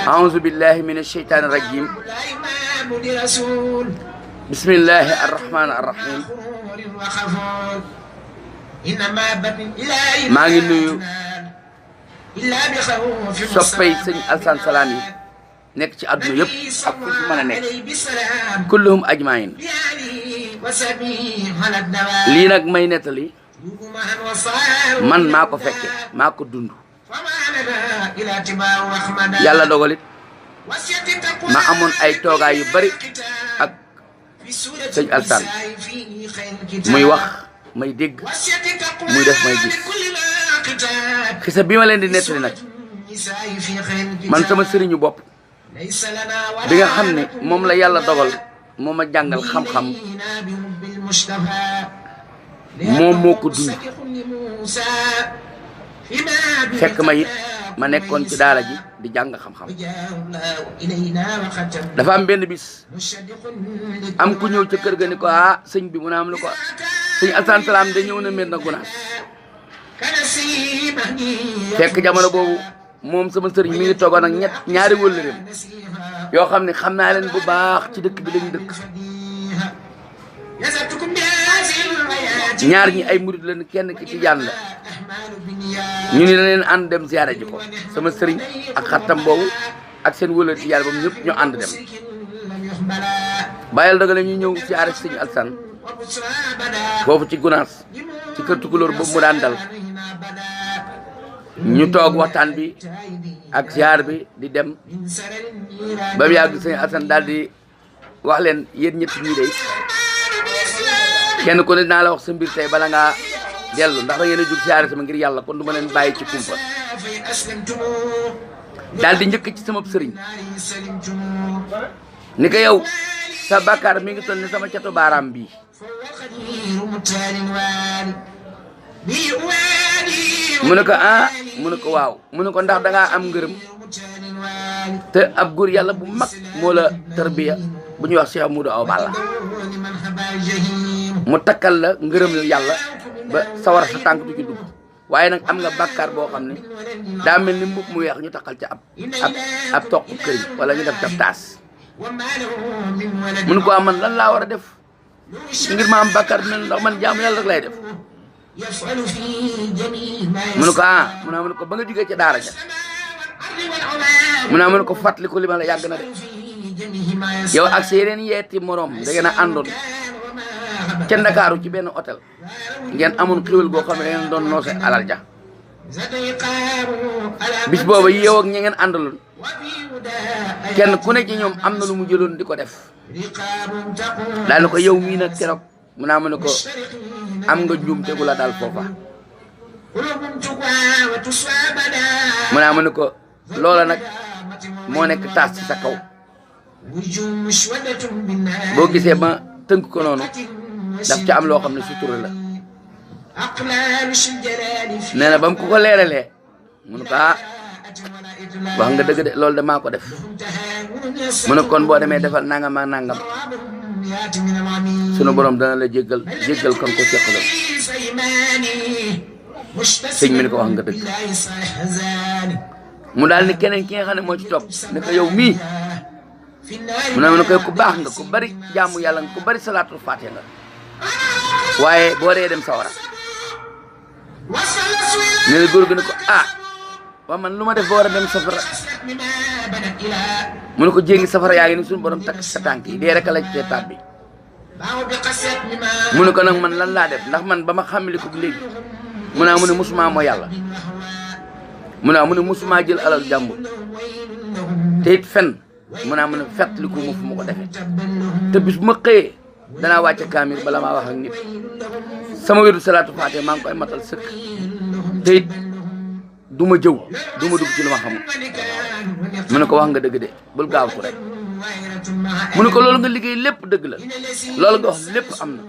أعوذ بالله من الشيطان الرجيم بسم الله الرحمن الرحيم maa ngi nuyu soppay sëñ Alassane Salam yi nekk ci àdduna yëpp ak fu mën a nekk kulluhum ajmain lii nag may nettali man maa ko fekke maa ko dund yàlla dogalit ma amoon ay toogaay yu bari ak sëñ Alassane muy wax may dégg muy def may gis xisa bi ma leen di nettali nag man sama sëriñu bopp bi nga xam ne moom la yàlla dogal moo ma jàngal xam-xam moom moo ko dund fekk ma it ma nekkoon ci daara ji di jàng xam-xam dafa am benn bis am ku ñëw ca kër ga ni ko sëñ bi mu ne am lu ko sëñ Alassane Salam da ñëw na Médina Gounass fekk jamono boobu moom sama sëriñ mi ngi toogoon ak ñaari wëllëreem yoo xam ne xam naa leen bu baax ci dëkk bi lañu dëkk ñaar ñi ay murid lañu kenn ki ci jaan la ñu ni leen ànd dem ziyaare ji ko sama sëriñ ak xattam boobu ak seen wëllër ci yàlla boobu ñëpp ñu ànd dem bàyyil dogale ñu ñëw ziyaare sëñ Alassane foofu ci Gounass ci kër tukulóor boobu mu daan dal ñu toog waxtaan bi ak ziar bi di dem ba mu yàgg sëñ Alassane daal di wax leen yéen ñett ñii day kenn ku ne naa la wax sa mbir tey bala ngaa dellu ndax da ngeen a jug ziar sama ngir yàlla kon du ma leen bàyyi ci kumpa daal di njëkk ci sama sëriñ ni ko yow sa bàkkaar mi ngi toll ni sama catu baaraam bii mu ne ko mu ne ko waaw mu ne ko ndax da ngaa am ngërëm te ab góor yàlla bu mag moo la tarbiya bu ñuy wax Cheikh Moudou Awa Balla mu takkal la ngërëm yàlla ba sawar sa tànk du ci dugg waaye nag am nga bàkkaar boo xam ne daa mel ni mbub mu weex ñu takkal ca ab toq këriñ wala ñu def ca taas mu ne ko man lan laa war a def ngir ma am bàkkaar bi mel ndax man jaamu yàlla rek lay def mu ne ko mu ne ko ba nga jógee ca daara ja mu ne ko fàttali ko li ma la yàgg na de yow ak sa yeneen yeeti moroom da ngeen a àndoon ca Ndakaaru ci benn hôtel ngeen amoon xéwal goo xam ne da ngeen doon noose alal ja bis booba yow ak ñi ngeen àndaloon kenn ku ne ci ñoom am na lu mu jëloon di ko def daal ko yow mii nag keroog mu ne ko am nga njuum tegu la daal foofa mu ne ko loola nag moo nekk taas ci sa kaw boo gisee ma tënk ko noonu daf ca am loo xam ne sutura la nee na ba mu ko leeralee mu ne ko wax nga dëgg de loolu de maa ko def mu ne kon boo demee defal nangam ak nangam sunu borom dana la jéggal kon ko seqaloon sëñ mi ni ko wax nga dëgg mu daal ni keneen ki nga xam ne moo ci topp ne ko yow mii mu ne koy ku baax nga ku bari jaamu yàlla nga ku bari salaatul faatiha nga waaye boo dee dem sawara ne la góor gi ne ko waaw man lu ma def ba war a dem safara mu ne ko jéngi safara yaa ngi ni suñu borom takk sa tànk yi dee rek la ci taat bi mu ne ko nag man lan laa def ndax man ba ma xamali ko léegi mu ne musuma moo yàlla mu ne musuma jël alal jàmbur te it fen mu ne fàttaliku ma fu ma ko defee te bis bu ma xëyee danaa wàcce kaamil bala maa wax ak nit sama wéru salaatu faatiha maa ngi koy matal sëkk te it du ma jëw du ma dugg ci lu ma xamul mu ne ko wax nga dëgg de bul gaawtu rek mu ne ko loolu nga liggéey lépp dëgg la loolu nga wax lépp am na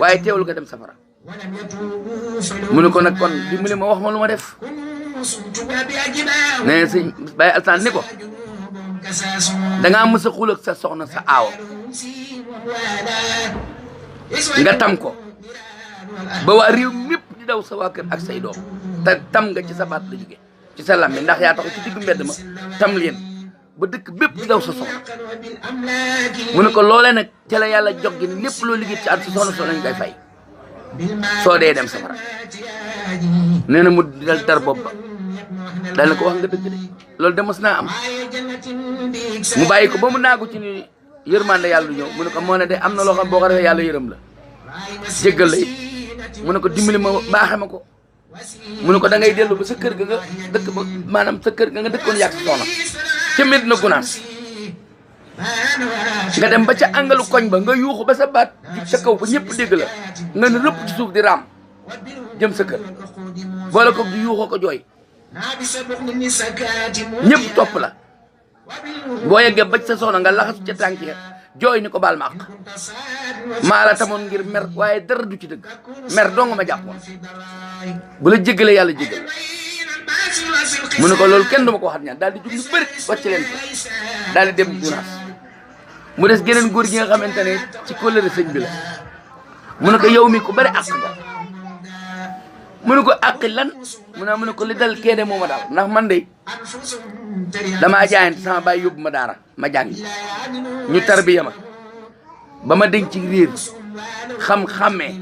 waaye teewul nga dem safara mu ne ko nag kon dimbali ma wax ma lu ma def nee na sëñ Baye Alassane ni ko dangaa mës a xul ak sa soxna sa aawo nga tam ko ba waa réew mépp di daw sa waa kër ak say doom te tam nga ci sa baat la jóge ci sa lam ndax yaa tax ci diggu mbedd ma tam leen ba dëkk bépp di daw sa soxna mu ne ko loolee nag ca la yàlla jog gi lépp loo liggéey ci at sa soxna lañ koy fay soo dee dem safara nee na mu dal dar bopp ba dal na ko wax nga dëgg de loolu de mos naa am mu bàyyi ko ba mu naagu ci ni yërmande yàlla du ñëw mu ne ko moo ne de am na loo xam boo ko defee yàlla yërëm la jéggal la it mu ne ko dimbali ma baaxe ma ko mu ne ko da ngay dellu ba sa kër ga nga dëkk ba maanaam sa kër ga nga dëkkoon yàgg sa soxna ca Medina Gunaas nga dem ba ca angalu koñ ba nga yuuxu ba sa baat ca kaw ba ñëpp dégg la nga ne rëpp ci suuf di raam jëm sa kër boole ko di yuuxoo ko jooy ñëpp topp la boo yeggee ba sa soxna nga laxasu ca tànk ya jooy ni ko baal ma àq maa la tamoon ngir mer waaye dara du ci dëgg mer dong ma jàppoon bu la jéggalee yàlla jéggal mu ne ko loolu kenn duma ko waxat ñaan daal di jug lu bëri wàcc leen fa daal di dem Gunaas mu des geneen góor gi nga xamante ne ci kóllëre sëñ bi la mu ne ko yow mi ku bëri àq nga mu ne ko àqi lan mu ne ko li dal kee de moo ma daal ndax man de damaa jaayante sama baay yóbbu ma daara ma jàngi ñu tarbiya ma ba ma denc ci réer xam-xammee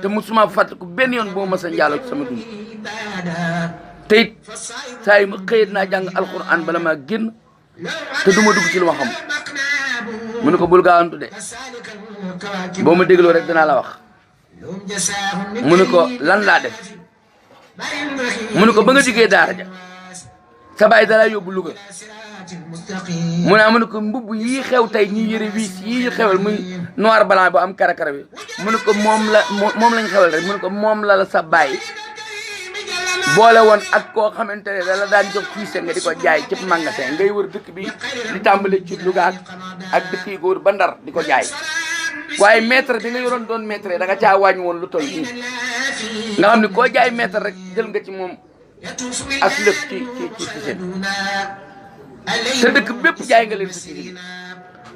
te musuma fàttaliku benn yoon boo ma sa njaaloo ci sama dund te it saa yi ma xëyit naa jàng alquran bala maa génn te du ma dugg ci lu ma xam mu ne ko bul gaawantu de boo ma dégloo rek danaa la wax mu ne ko lan laa def mu ne ko ba nga jógee daara ja sa baay dalaa yóbbu Louga mu ne ko mbubb yii xew tey ñi yëre wiis yii xewal muy noir blanc bu am karakara bi mu ne ko moom lañ xewal rek mu ne ko moom la sa baay boole woon ak koo xamante ne da la daan jox fiise nga di ko jaay ci magasin ngay wër dëkk bi di tàmbale ci Louga ak dëkk yi ko wër ba Ndar di ko jaay waaye maître bi nga yoroon doon maître da nga caa wàññi woon lu toll nii nga xam ne koo jaay maître rek jël nga ci moom as lëf ci seen te dëkk bépp jaay nga leen si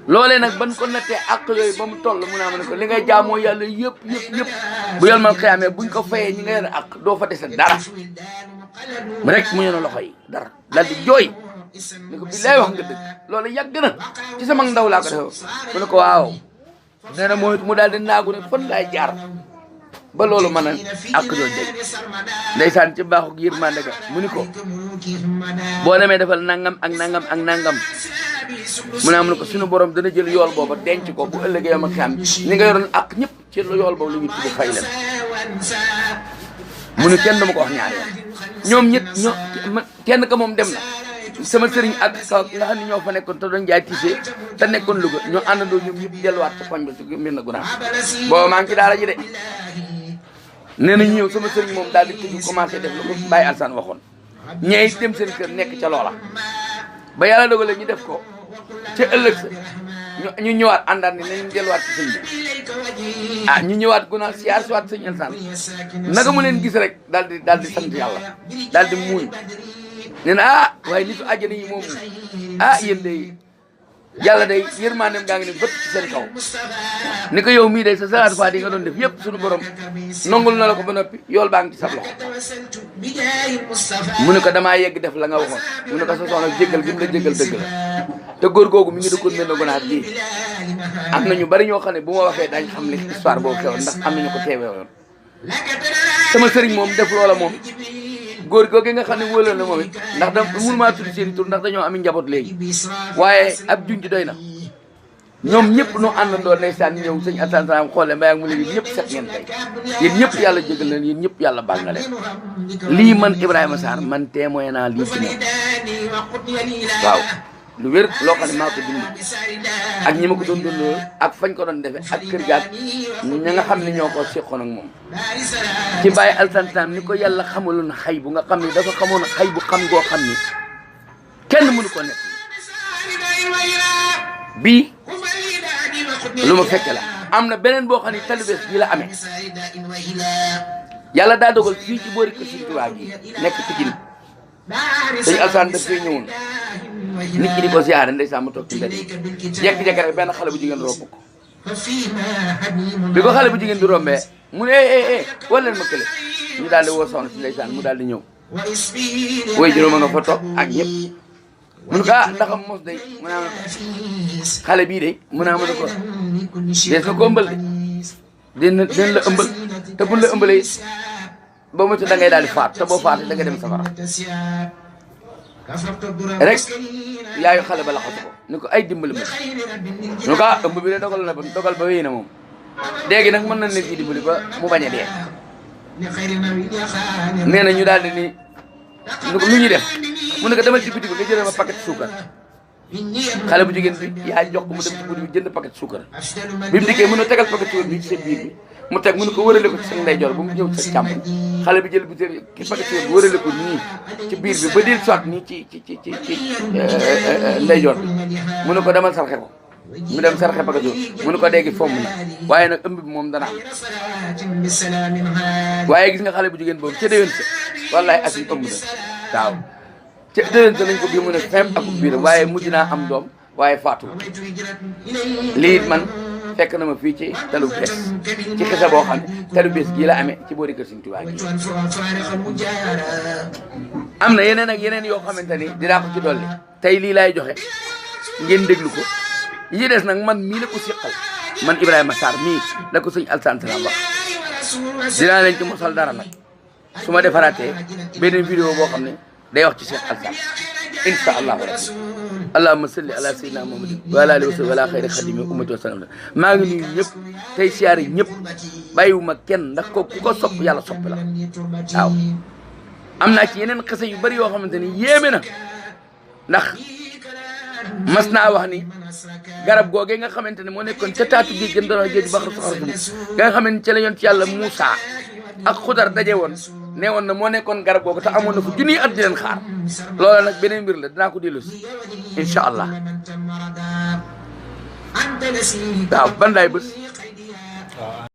loolee nag ban ko nattee àq yooyu ba mu toll mu naa ma ne ko li ngay jaamoo yàlla yëpp bu yol mal xiyaamee buñ ko fayee ñi nga yor àq doo fa dese dara rek mu ñëw loxo yi dara daal di jooy ne ko billaay wax nga dëgg loolu yàgg na ci sama ndaw laa ko defee mu ne ko waaw nee na mu daal di naagu ne fan laay jaar ba loolu mën a àq joo jeg ndeysaan ci baaxu yërmande ga mu ni ko boo demee defal nangam ak nangam ak nangam mu ne am na ko suñu borom dana jël yool booba denc ko bu ëllëgee yow ma xam ni nga yoroon àq ñëpp ci yool boobu la ñu tudd fay leen mu ne kenn dama ko wax ñaari yoon ñoom kenn ka moom dem na sama sëriñ ak kaw nga xam ne ñoo fa nekkoon te doon jaay tiise te nekkoon Louga ñoo àndandoo ñoom ñëpp delluwaat ci koñ ba ci Medina Gunaas booba maa ngi ci daara ji de nee na ñëw sama sëriñ moom daal di tëju commencé def lu ko Baye Alsaan waxoon ñeey dem seen kër nekk ca loola ba yàlla dogalee ñu def ko ca ëllëg sa ñu ñëwaat àndaat ni nañu delluwaat ci sëñ bi ñu ñëwaat Gunaas siyaar si waat sëñ Alsaan naka mu leen gis rek daal di sant yàlla daal di muuñ nee na waaye nitu àjjana yi moom yéen day yàlla day yërmandeem gaa ngi ne bët ci seen kaw ni ko yow mii day sa salaatu faat yi nga doon def yëpp suñu borom nongul na la ko ba noppi yool baa ngi ci sab loxo mu ne ko damaa yegg def la nga waxoon mu ne ko sa soxna jéggal gi mu la jéggal dëgg la te góor googu mi ngi dëkkoon Medina Gunaas bii am na ñu bari ñoo xam ne bu ma waxee dañ xam li histoire boobu xewoon ndax am nañu ko teewee woon sama sëriñ moom def loola moom góor googu nga xam ne wóoloon na moom it ndax da mënu maa tudd seen tur ndax dañoo am njaboot léegi waaye ab junj doy na ñoom ñëpp nu àndandoo ndeysaan ñëw sëñ Assane Salam xoole mbay ak mu ne yéen ñëpp set ngeen tey yéen ñëpp yàlla jégal leen yéen ñëpp yàlla baal na leen lii man Ibrahima Sarr man témoin naa lii ci moom waaw lu wér loo xam ne maa ko dund ak ñi ma ko doon dund ak fañ ko doon defee ak kër gaak ña nga xam ne ñoo ko seqoon ak moom ci Baye Alsaan Salam ni ko yàlla xamaloon xay bu nga xam ne dafa xamoon xay bu xam goo xam ni kenn mënu ko nekk bii lu ma fekke la am na beneen boo xam ne talibés bi la amee yàlla daa dogal fii ci boori kër Sëñ Tuubaa gi nekk Pikine sëñ Alsaan daf fee ñëwoon nit ki di ko ziyaare ndeysaan mu toog ci mbedd jekki-jekki rek benn xale bu jigéen romb ko bi ko xale bu jigéen di rombee mu ne wala leen ma kële ñu daal di woo soxna si ndeysaan mu daal di ñëw woy juróoma nga fa toog ak ñëpp mu ne ko ndaxam mos day mu naa xale bii de mu naa mën a ko dees na ko ëmbal de den la ëmbal te buñ la ëmbalee ba mu da ngay daal di faat te boo faatee da nga dem safara rek yaayu xale ba laxatu ko ni ko ay dimbali ma ñu ko ëmb bi de dogal ba wéy na moom léegi nag mën nañ leen ci dimbali ba mu bañ a dee nee na ñu daal di ni lu ñuy def mu ne ko demal ci biti bi nga jëlee ma paquet suukar xale bu jigéen bi yaa jox ko mu dem ci biti bi jënd paquet suukar bi mu dikkee mën a tegal paquet suukar bi ci seen biir bi mu teg mu ne ko wërale ko ci sa ndeyjoor ba mu ñëw sa càmm xale bi jël bi ki paquet suukar bi wërale ko nii ci biir bi ba dil soit nii ci ndeyjoor bi mu ne ko demal sarxe ko mu dem sarxe paquet suukar mu ne ko léegi fomm na waaye nag ëmb bi moom dana am waaye gis nga xale bu jigéen boobu ca déwén sa wallaay asim ëmb na waaw ca déwén sa lañ ko bii mu ne fem ak biiram waaye mujj naa am doom waaye faatu lii man fekk na ma fii ci talu bees ci xisa boo xam ne talu bees gii la amee ci boori kër Sëriñ Tuubaa gi am na yeneen ak yeneen yoo xamante ni dinaa ko ci dolli tey lii laay joxe ngeen déglu ko yi des nag man mii la ko siqal man Ibrahima Sarr mii la ko sëñ Alassane Salam wax dinaa leen ci mosal dara nag su ma defaraatee beneen vidéo boo xam ne day wax ci Cheikh Alassane insha allahu rabbi allahumma salli ala sayyidina muhammadin wa ala alihi wa sallam wala xayri xadimi ummati wa sallam maa ngi nuyu ñëpp tey siyaare ñëpp bàyyiwuma kenn ndax ko ku ko sopp yàlla sopp la waaw am naa ci yeneen xase yu bëri yoo xamante ni yéeme na ndax mas naa wax ni garab googee nga xamante ne moo nekkoon ca taatu géej gën doon géej baxar soxar nga nga xamante ci la yoon ci yàlla Moussa ak Xudar daje woon ne woon na moo nekkoon garab googu te amoon na ko junniy at di leen xaar loola nag beneen mbir la dinaa ko dellu si incha allah waaw ban laay bës